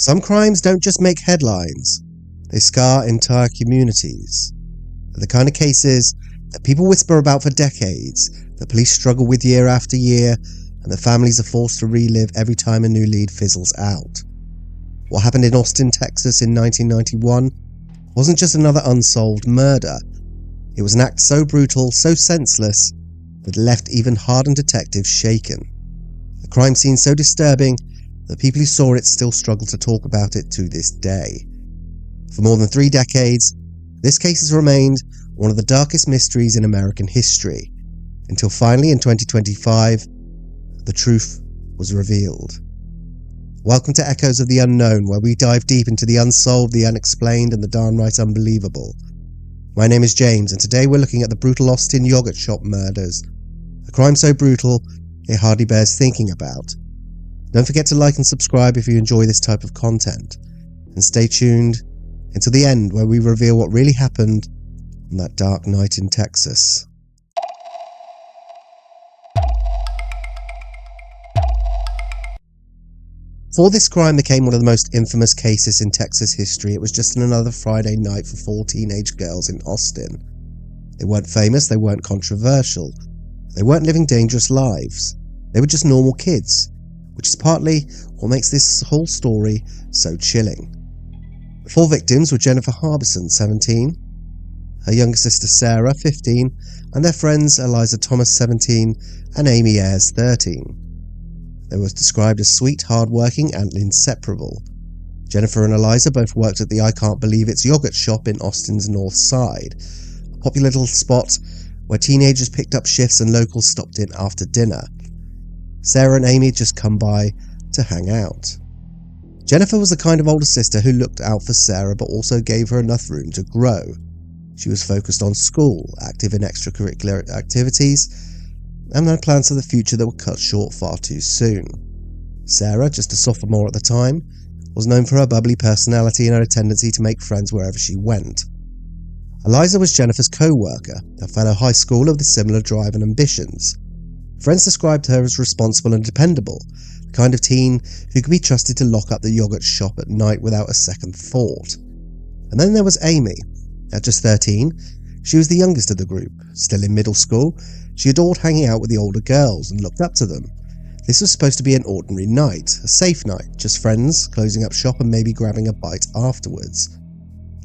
Some crimes don't just make headlines, they scar entire communities. They're the kind of cases that people whisper about for decades, that police struggle with year after year, and the families are forced to relive every time a new lead fizzles out. What happened in Austin, Texas in 1991 wasn't just another unsolved murder. It was an act so brutal, so senseless, that it left even hardened detectives shaken. A crime scene so disturbing that people who saw it still struggle to talk about it to this day. For more than 3 decades, this case has remained one of the darkest mysteries in American history, until finally in 2025, the truth was revealed. Welcome to Echoes of the Unknown, where we dive deep into the unsolved, the unexplained, and the downright unbelievable. My name is James, and today we're looking at the brutal Austin yogurt shop murders, a crime so brutal it hardly bears thinking about. Don't forget to like and subscribe if you enjoy this type of content, and stay tuned until the end where we reveal what really happened on that dark night in Texas. Before this crime became one of the most infamous cases in Texas history, it was just another Friday night for 4 teenage girls in Austin. They weren't famous, they weren't controversial, they weren't living dangerous lives. They were just normal kids, which is partly what makes this whole story so chilling. The 4 victims were Jennifer Harbison, 17, her younger sister Sarah, 15, and their friends Eliza Thomas, 17, and Amy Ayres, 13. They were described as sweet, hard-working, and inseparable. Jennifer and Eliza both worked at the I Can't Believe It's yogurt shop in Austin's North Side, a popular little spot where teenagers picked up shifts and locals stopped in after dinner. Sarah and Amy had just come by to hang out. Jennifer was the kind of older sister who looked out for Sarah but also gave her enough room to grow. She was focused on school, active in extracurricular activities, and had plans for the future that were cut short far too soon. Sarah, just a sophomore at the time, was known for her bubbly personality and her tendency to make friends wherever she went. Eliza was Jennifer's co-worker, a fellow high schooler with a similar drive and ambitions. Friends described her as responsible and dependable, the kind of teen who could be trusted to lock up the yogurt shop at night without a second thought. And then there was Amy. At just 13, she was the youngest of the group. Still in middle school, she adored hanging out with the older girls and looked up to them. This was supposed to be an ordinary night, a safe night, just friends, closing up shop and maybe grabbing a bite afterwards.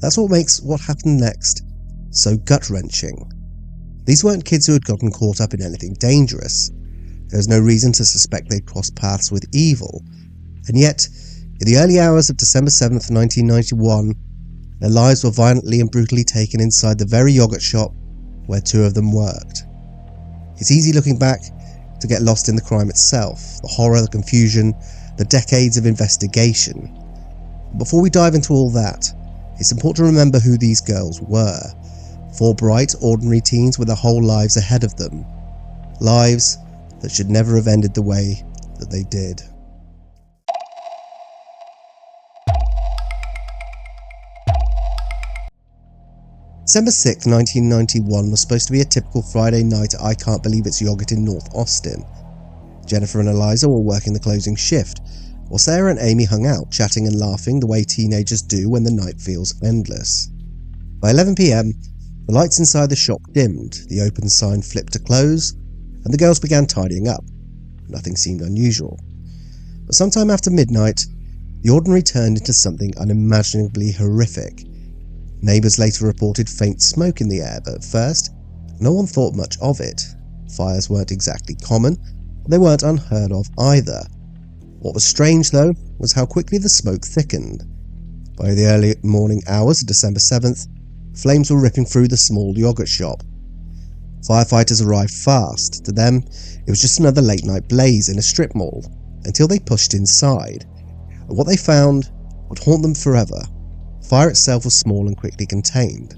That's what makes what happened next so gut-wrenching. These weren't kids who had gotten caught up in anything dangerous. There was no reason to suspect they'd crossed paths with evil. And yet, in the early hours of December 7th, 1991, their lives were violently and brutally taken inside the very yogurt shop where 2 of them worked. It's easy looking back to get lost in the crime itself, the horror, the confusion, the decades of investigation. Before we dive into all that, it's important to remember who these girls were. 4 bright, ordinary teens with their whole lives ahead of them. Lives that should never have ended the way that they did. December 6, 1991 was supposed to be a typical Friday night at I Can't Believe It's Yogurt in North Austin. Jennifer and Eliza were working the closing shift, while Sarah and Amy hung out, chatting and laughing the way teenagers do when the night feels endless. By 11 p.m, the lights inside the shop dimmed, the open sign flipped to close, and the girls began tidying up. Nothing seemed unusual. But sometime after midnight, the ordinary turned into something unimaginably horrific. Neighbours later reported faint smoke in the air, but at first, no one thought much of it. Fires weren't exactly common, but they weren't unheard of either. What was strange, though, was how quickly the smoke thickened. By the early morning hours of December 7th, flames were ripping through the small yogurt shop. Firefighters arrived fast. To them, it was just another late-night blaze in a strip mall, until they pushed inside. And what they found would haunt them forever. Fire itself was small and quickly contained.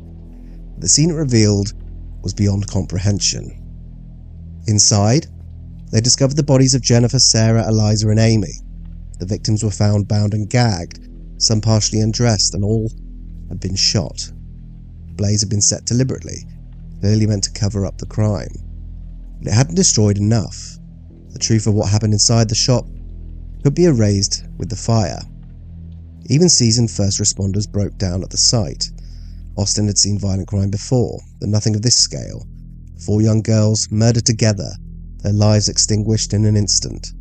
The scene it revealed was beyond comprehension. Inside, they discovered the bodies of Jennifer, Sarah, Eliza and Amy. The victims were found bound and gagged, some partially undressed, and all had been shot. The blaze had been set deliberately, clearly meant to cover up the crime. But it hadn't destroyed enough. The truth of what happened inside the shop could be erased with the fire. Even seasoned first responders broke down at the sight. Austin had seen violent crime before, but nothing of this scale. 4 young girls murdered together, their lives extinguished in an instant.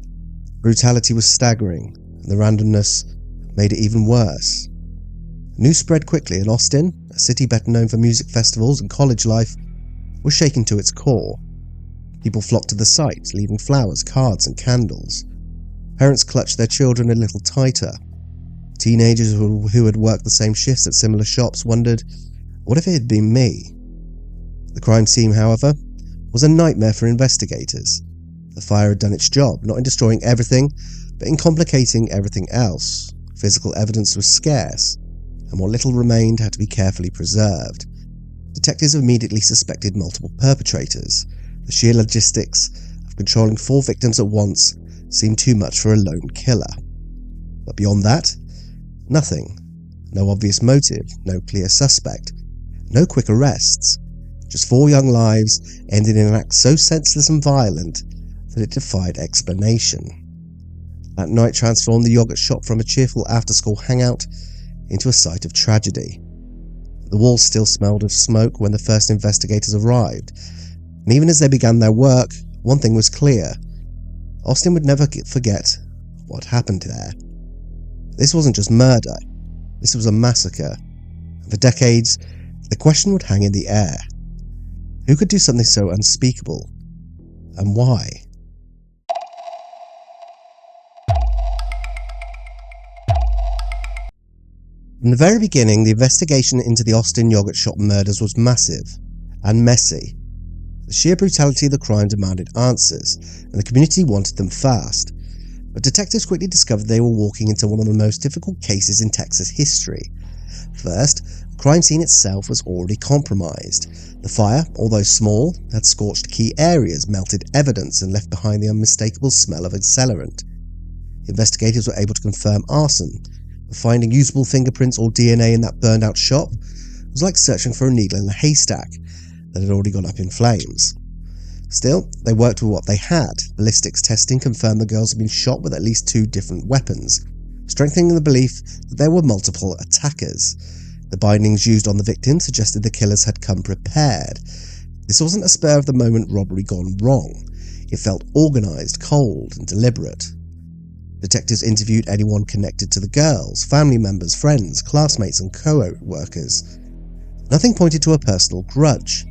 Brutality was staggering, and the randomness made it even worse. News spread quickly, and Austin, a city better known for music festivals and college life, was shaken to its core. People flocked to the site, leaving flowers, cards and candles. Parents clutched their children a little tighter. Teenagers who had worked the same shifts at similar shops wondered, what if it had been me? The crime scene, however, was a nightmare for investigators. The fire had done its job, not in destroying everything, but in complicating everything else. Physical evidence was scarce, and what little remained had to be carefully preserved. Detectives immediately suspected multiple perpetrators. The sheer logistics of controlling 4 victims at once seemed too much for a lone killer. But beyond that, nothing. No obvious motive, no clear suspect, no quick arrests. Just 4 young lives ended in an act so senseless and violent that it defied explanation. That night transformed the yogurt shop from a cheerful after-school hangout into a site of tragedy. The walls still smelled of smoke when the first investigators arrived, and even as they began their work, one thing was clear. Austin would never forget what happened there. This wasn't just murder, this was a massacre, and for decades, the question would hang in the air. Who could do something so unspeakable, and why? From the very beginning, the investigation into the Austin yogurt shop murders was massive and messy. The sheer brutality of the crime demanded answers, and the community wanted them fast. But detectives quickly discovered they were walking into one of the most difficult cases in Texas history. First, the crime scene itself was already compromised. The fire, although small, had scorched key areas, melted evidence, and left behind the unmistakable smell of accelerant. Investigators were able to confirm arson, but finding usable fingerprints or DNA in that burned-out shop was like searching for a needle in a haystack that had already gone up in flames. Still, they worked with what they had. Ballistics testing confirmed the girls had been shot with at least 2 different weapons, strengthening the belief that there were multiple attackers. The bindings used on the victim suggested the killers had come prepared. This wasn't a spur-of-the-moment robbery gone wrong. It felt organised, cold and deliberate. Detectives interviewed anyone connected to the girls, family members, friends, classmates and co-workers. Nothing pointed to a personal grudge.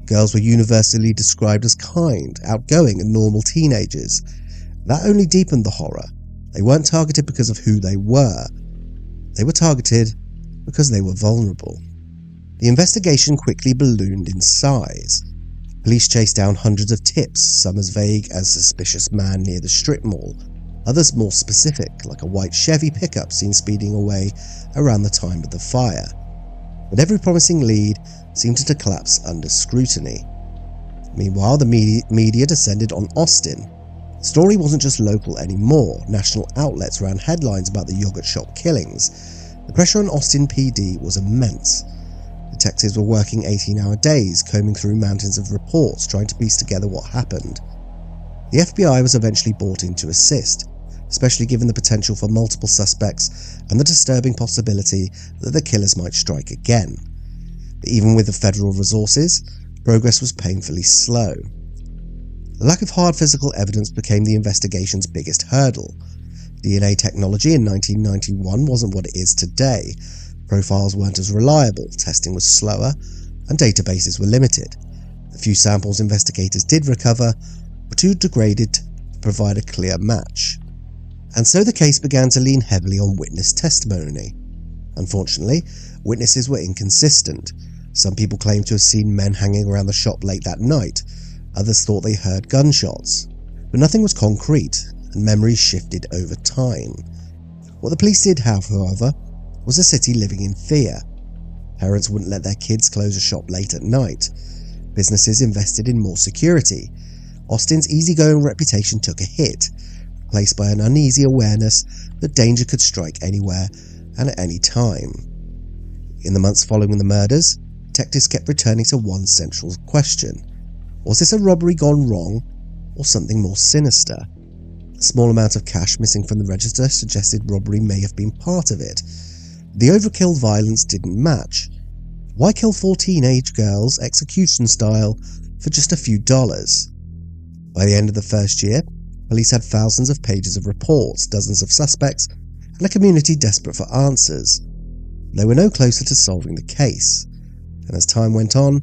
Girls were universally described as kind, outgoing and normal teenagers. That only deepened the horror. They weren't targeted because of who they were. They were targeted because they were vulnerable. The investigation quickly ballooned in size. Police chased down hundreds of tips, some as vague as suspicious man near the strip mall, others more specific, like a white Chevy pickup seen speeding away around the time of the fire. But every promising lead seemed to collapse under scrutiny. Meanwhile, the media descended on Austin. The story wasn't just local anymore. National outlets ran headlines about the yogurt shop killings. The pressure on Austin PD was immense. Detectives were working 18-hour days, combing through mountains of reports, trying to piece together what happened. The FBI was eventually brought in to assist, especially given the potential for multiple suspects and the disturbing possibility that the killers might strike again. But even with the federal resources, progress was painfully slow. The lack of hard physical evidence became the investigation's biggest hurdle. DNA technology in 1991 wasn't what it is today. Profiles weren't as reliable, testing was slower, and databases were limited. The few samples investigators did recover were too degraded to provide a clear match. And so the case began to lean heavily on witness testimony. Unfortunately, witnesses were inconsistent. Some people claimed to have seen men hanging around the shop late that night. Others thought they heard gunshots. But nothing was concrete, and memories shifted over time. What the police did have, however, was a city living in fear. Parents wouldn't let their kids close a shop late at night. Businesses invested in more security. Austin's easygoing reputation took a hit, replaced by an uneasy awareness that danger could strike anywhere and at any time. In the months following the murders, detectives kept returning to one central question. Was this a robbery gone wrong, or something more sinister? A small amount of cash missing from the register suggested robbery may have been part of it. The overkill violence didn't match. Why kill 4 teenage girls execution style for just a few dollars? By the end of the first year, police had thousands of pages of reports, dozens of suspects, and a community desperate for answers. They were no closer to solving the case, and as time went on,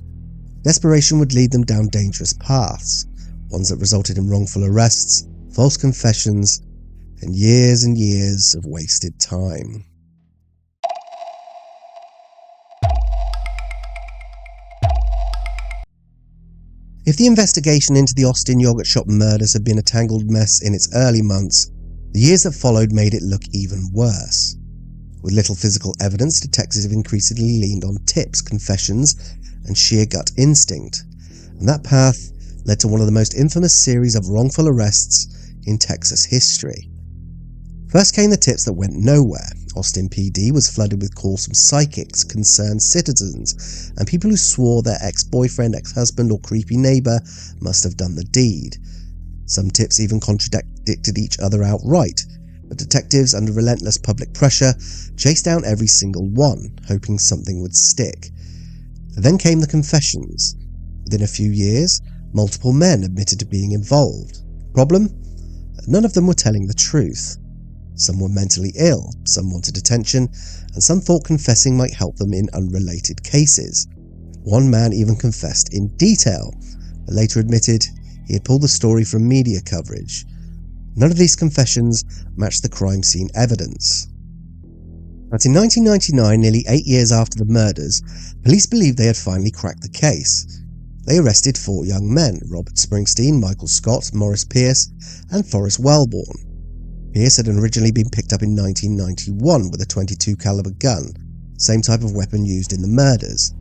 desperation would lead them down dangerous paths, ones that resulted in wrongful arrests, false confessions, and years of wasted time. If the investigation into the Austin yogurt shop murders had been a tangled mess in its early months, the years that followed made it look even worse. With little physical evidence, detectives have increasingly leaned on tips, confessions, and sheer gut instinct, and that path led to one of the most infamous series of wrongful arrests in Texas history. First came the tips that went nowhere. Austin PD was flooded with calls from psychics, concerned citizens, and people who swore their ex-boyfriend, ex-husband, or creepy neighbour must have done the deed. Some tips even contradicted each other outright, but detectives, under relentless public pressure, chased down every single one, hoping something would stick. Then came the confessions. Within a few years, multiple men admitted to being involved. Problem? None of them were telling the truth. Some were mentally ill, some wanted attention, and some thought confessing might help them in unrelated cases. One man even confessed in detail, but later admitted he had pulled the story from media coverage. None of these confessions matched the crime scene evidence. But in 1999, nearly 8 years after the murders, police believed they had finally cracked the case. They arrested 4 young men: Robert Springsteen, Michael Scott, Morris Pierce, and Forrest Wellborn. Pierce had originally been picked up in 1991 with a .22 caliber gun, same type of weapon used in the murders.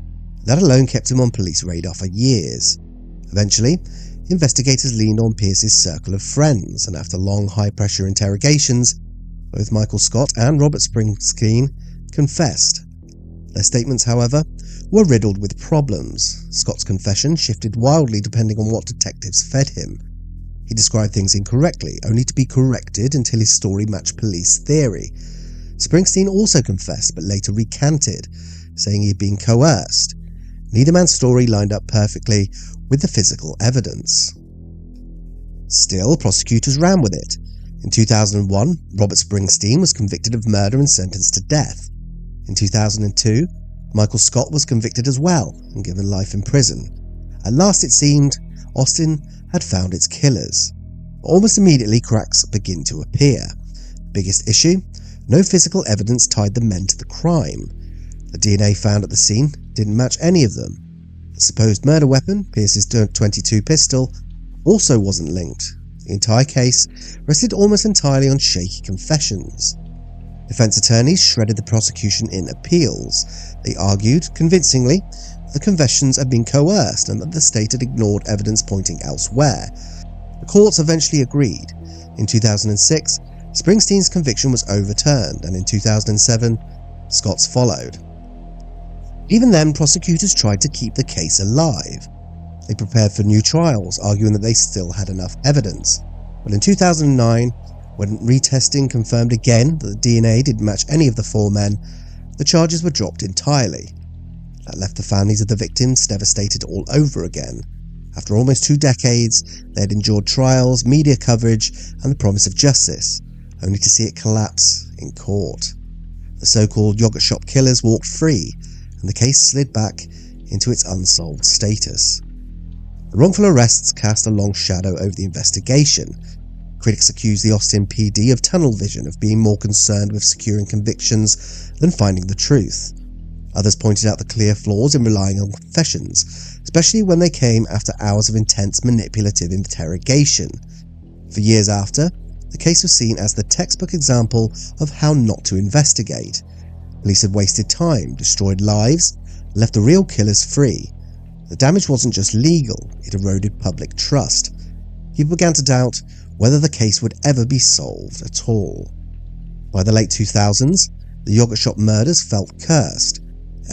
That alone kept him on police radar for years. Eventually, investigators leaned on Pierce's circle of friends, and after long, high-pressure interrogations, both Michael Scott and Robert Springsteen confessed. Their statements, however, were riddled with problems. Scott's confession shifted wildly depending on what detectives fed him. He described things incorrectly, only to be corrected until his story matched police theory. Springsteen also confessed, but later recanted, saying he had been coerced. Neither man's story lined up perfectly with the physical evidence. Still, prosecutors ran with it. In 2001, Robert Springsteen was convicted of murder and sentenced to death. In 2002, Michael Scott was convicted as well and given life in prison. At last, it seemed, Austin had found its killers. Almost immediately, cracks begin to appear. Biggest issue? No physical evidence tied the men to the crime. The DNA found at the scene didn't match any of them. The supposed murder weapon, Pierce's .22 pistol, also wasn't linked. The entire case rested almost entirely on shaky confessions. Defense attorneys shredded the prosecution in appeals. They argued, convincingly, that the confessions had been coerced and that the state had ignored evidence pointing elsewhere. The courts eventually agreed. In 2006, Springsteen's conviction was overturned, and in 2007, Scott's followed. Even then, prosecutors tried to keep the case alive. They prepared for new trials, arguing that they still had enough evidence. But in 2009, when retesting confirmed again that the DNA didn't match any of the 4 men, the charges were dropped entirely. That left the families of the victims devastated all over again. After almost 2 decades, they had endured trials, media coverage, and the promise of justice, only to see it collapse in court. The so-called yogurt shop killers walked free, and the case slid back into its unsolved status. The wrongful arrests cast a long shadow over the investigation. Critics accused the Austin PD of tunnel vision, of being more concerned with securing convictions than finding the truth. Others pointed out the clear flaws in relying on confessions, especially when they came after hours of intense manipulative interrogation. For years after, the case was seen as the textbook example of how not to investigate. Police had wasted time, destroyed lives, left the real killers free. The damage wasn't just legal, it eroded public trust. People began to doubt whether the case would ever be solved at all. By the late 2000s, the yogurt shop murders felt cursed.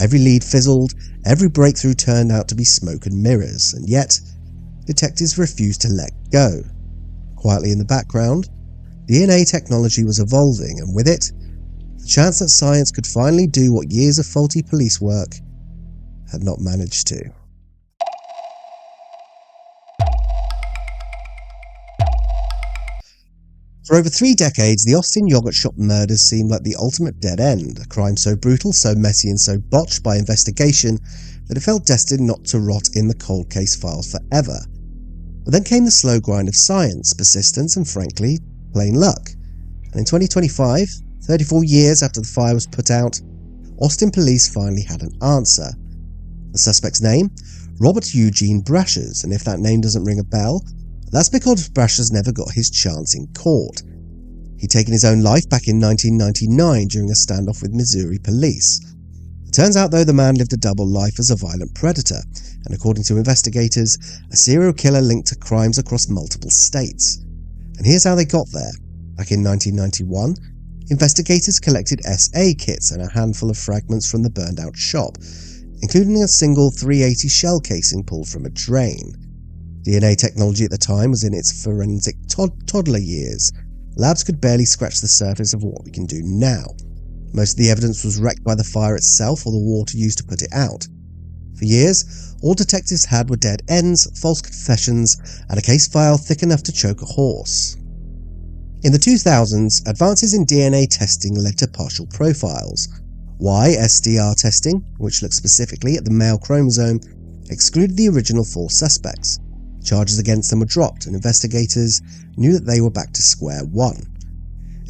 Every lead fizzled, every breakthrough turned out to be smoke and mirrors, and yet, detectives refused to let go. Quietly in the background, DNA technology was evolving, and with it, the chance that science could finally do what years of faulty police work had not managed to. For over 3 decades, the Austin yogurt shop murders seemed like the ultimate dead end, a crime so brutal, so messy and so botched by investigation that it felt destined not to rot in the cold case files forever. But then came the slow grind of science, persistence and, frankly, plain luck. And in 2025, 34 years after the fire was put out, Austin police finally had an answer. The suspect's name? Robert Eugene Brashers, and if that name doesn't ring a bell, that's because Brashers never got his chance in court. He'd taken his own life back in 1999 during a standoff with Missouri police. It turns out, though, the man lived a double life as a violent predator, and according to investigators, a serial killer linked to crimes across multiple states. And here's how they got there. Back in 1991, investigators collected SA kits and a handful of fragments from the burned-out shop, including a single .380 shell casing pulled from a drain. DNA technology at the time was in its forensic toddler years. Labs could barely scratch the surface of what we can do now. Most of the evidence was wrecked by the fire itself or the water used to put it out. For years, all detectives had were dead ends, false confessions, and a case file thick enough to choke a horse. In the 2000s, advances in DNA testing led to partial profiles. SDR testing, which looked specifically at the male chromosome, excluded the original 4 suspects. Charges against them were dropped, and investigators knew that they were back to square one.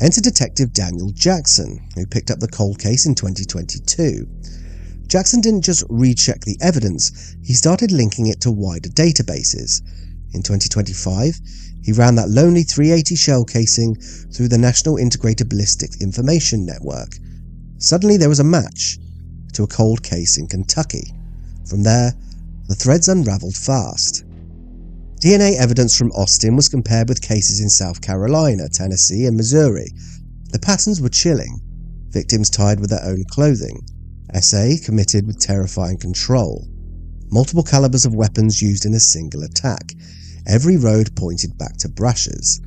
Enter Detective Daniel Jackson, who picked up the cold case in 2022. Jackson didn't just recheck the evidence, he started linking it to wider databases. In 2025, he ran that lonely .380 shell casing through the National Integrated Ballistic Information Network. Suddenly there was a match to a cold case in Kentucky. From there, the threads unraveled fast. DNA evidence from Austin was compared with cases in South Carolina, Tennessee and Missouri. The patterns were chilling. Victims tied with their own clothing. SA committed with terrifying control. Multiple calibers of weapons used in a single attack. Every road pointed back to Brashers.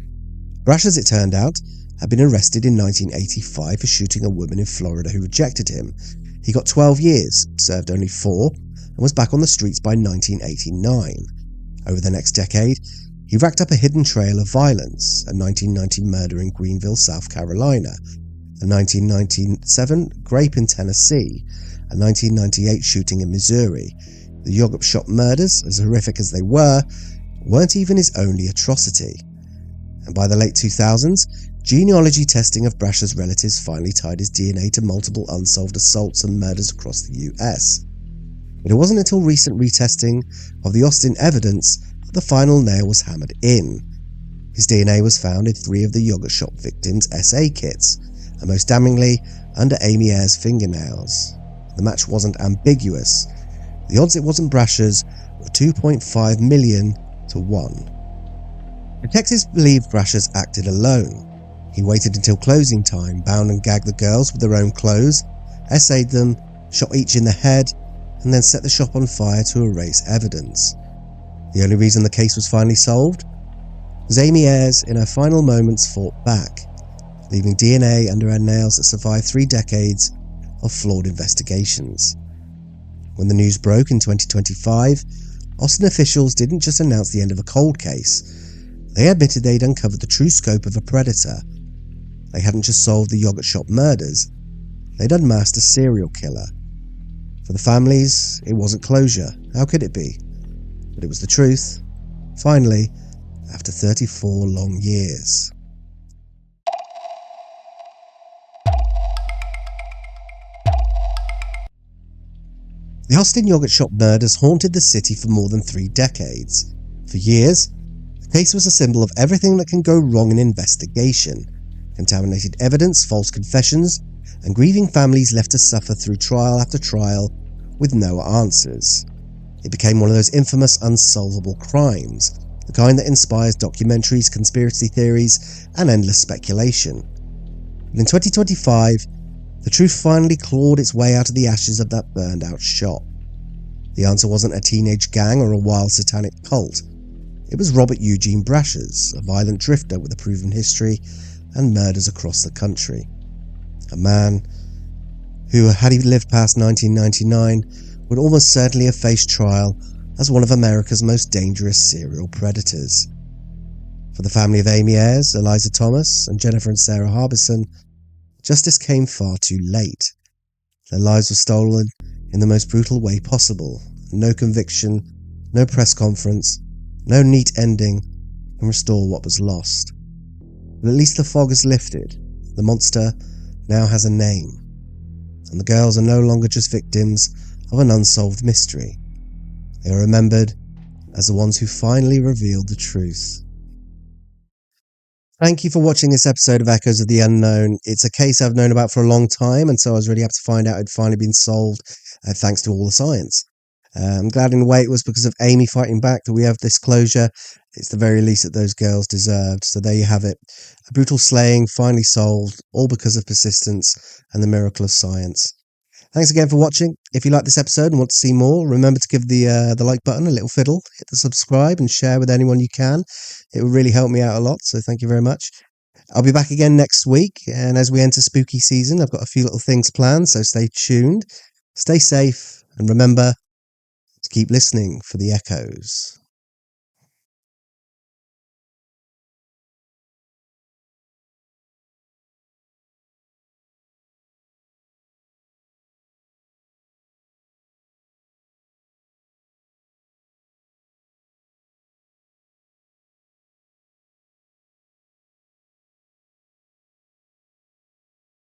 Brashers, it turned out, had been arrested in 1985 for shooting a woman in Florida who rejected him. He got 12 years, served only 4, and was back on the streets by 1989. Over the next decade, he racked up a hidden trail of violence: a 1990 murder in Greenville, South Carolina, a 1997 grape in Tennessee, a 1998 shooting in Missouri. The yogurt shop murders, as horrific as they were, weren't even his only atrocity. And by the late 2000s, genealogy testing of Brashers' relatives finally tied his DNA to multiple unsolved assaults and murders across the US. But it wasn't until recent retesting of the Austin evidence that the final nail was hammered in. His DNA was found in 3 of the yogurt shop victims' SA kits, and most damningly, under Amy Ayer's fingernails. The match wasn't ambiguous. The odds it wasn't Brashers were 2.5 million to 1. Detectives believed Brashers acted alone. He waited until closing time, bound and gagged the girls with their own clothes, SA'd them, shot each in the head, and then set the shop on fire to erase evidence. The only reason the case was finally solved was Amy Ayers, in her final moments, fought back, leaving DNA under her nails that survived 3 decades of flawed investigations. When the news broke in 2025, Austin officials didn't just announce the end of a cold case. They admitted they'd uncovered the true scope of a predator. They hadn't just solved the yogurt shop murders, they'd unmasked a serial killer. For the families, it wasn't closure. How could it be? But it was the truth. Finally, after 34 long years. The Austin yogurt shop murders haunted the city for more than 3 decades. For years, the case was a symbol of everything that can go wrong in investigation. Contaminated evidence, false confessions, and grieving families left to suffer through trial after trial with no answers. It became one of those infamous unsolvable crimes, the kind that inspires documentaries, conspiracy theories, and endless speculation. But in 2025, the truth finally clawed its way out of the ashes of that burned out shop. The answer wasn't a teenage gang or a wild satanic cult. It was Robert Eugene Brashers, a violent drifter with a proven history and murders across the country. A man who, had he lived past 1999, would almost certainly have faced trial as one of America's most dangerous serial predators. For the family of Amy Ayres, Eliza Thomas, and Jennifer and Sarah Harbison, justice came far too late. Their lives were stolen in the most brutal way possible. No conviction, no press conference, no neat ending can restore what was lost. But at least the fog has lifted. The monster now has a name, and the girls are no longer just victims of an unsolved mystery. They are remembered as the ones who finally revealed the truth. Thank you for watching this episode of Echoes of the Unknown. It's a case I've known about for a long time, and so I was really happy to find out it had finally been solved, thanks to all the science. I'm glad in a way it was because of Amy fighting back that we have this closure. It's the very least that those girls deserved. So there you have it. A brutal slaying finally solved, all because of persistence and the miracle of science. Thanks again for watching. If you like this episode and want to see more, remember to give the like button a little fiddle, hit the subscribe and share with anyone you can. It will really help me out a lot, so thank you very much. I'll be back again next week, and as we enter spooky season, I've got a few little things planned, so stay tuned. Stay safe, and remember to keep listening for the echoes.